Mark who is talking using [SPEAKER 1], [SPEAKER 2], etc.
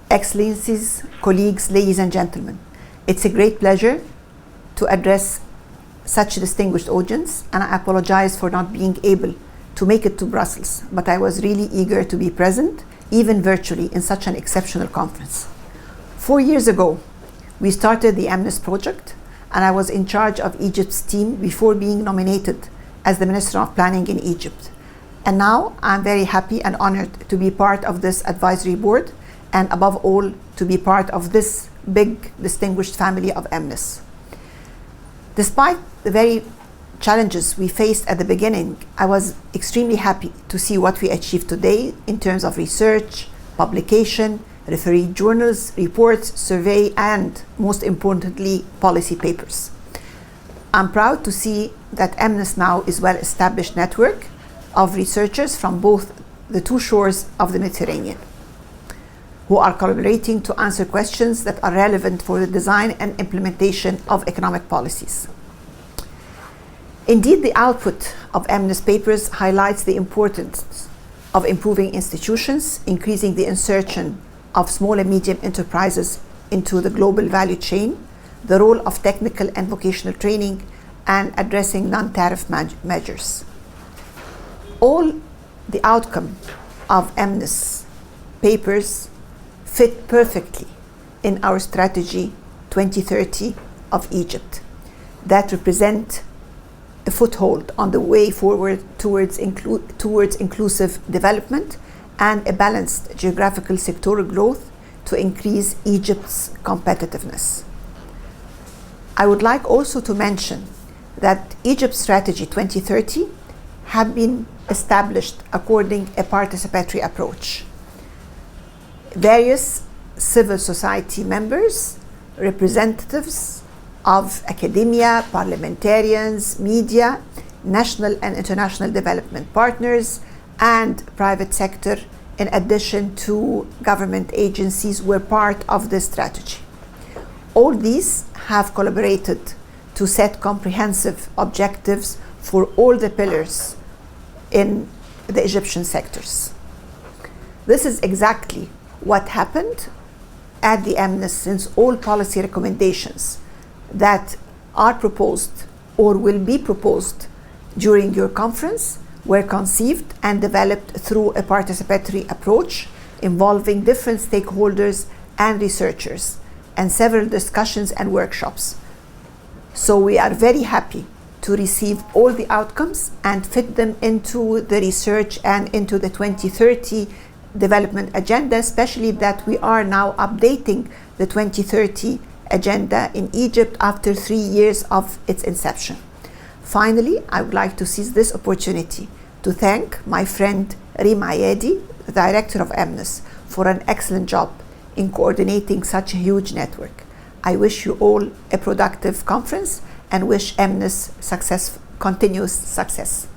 [SPEAKER 1] Excellencies, colleagues, ladies and gentlemen, it's a great pleasure to address such a distinguished audience, and I apologize for not being able to make it to Brussels, but I was really eager to be present, even virtually, in such an exceptional conference. 4 years ago, we started the EMNES project, and I was in charge of Egypt's team before being nominated as the Minister of Planning in Egypt. And now I'm very happy and honored to be part of this advisory board, and above all, to be part of this big, distinguished family of EMNES. Despite the very challenges we faced at the beginning, I was extremely happy to see what we achieved today in terms of research, publication, referee journals, reports, survey, and most importantly, policy papers. I'm proud to see that EMNES now is a well-established network of researchers from both the two shores of the Mediterranean, who are collaborating to answer questions that are relevant for the design and implementation of economic policies. Indeed, the output of EMNES papers highlights the importance of improving institutions, increasing the insertion of small and medium enterprises into the global value chain, the role of technical and vocational training, and addressing non-tariff measures. All the outcome of EMNES papers fit perfectly in our strategy 2030 of Egypt that represent a foothold on the way forward towards inclusive development and a balanced geographical sectoral growth to increase Egypt's competitiveness. I would like also to mention that Egypt's strategy 2030 have been established according a participatory approach. Various civil society members, representatives of academia, parliamentarians, media, national and international development partners, and private sector, in addition to government agencies, were part of this strategy. All these have collaborated to set comprehensive objectives for all the pillars in the Egyptian sectors. This is exactly what happened at the EMNES, since all policy recommendations that are proposed or will be proposed during your conference were conceived and developed through a participatory approach involving different stakeholders and researchers, and several discussions and workshops. So we are very happy to receive all the outcomes and fit them into the research and into the 2030 development agenda, especially that we are now updating the 2030 agenda in Egypt after 3 years of its inception. Finally, I would like to seize this opportunity to thank my friend Rima Ayedi, the director of EMNES, for an excellent job in coordinating such a huge network. I wish you all a productive conference and wish EMNES continuous success.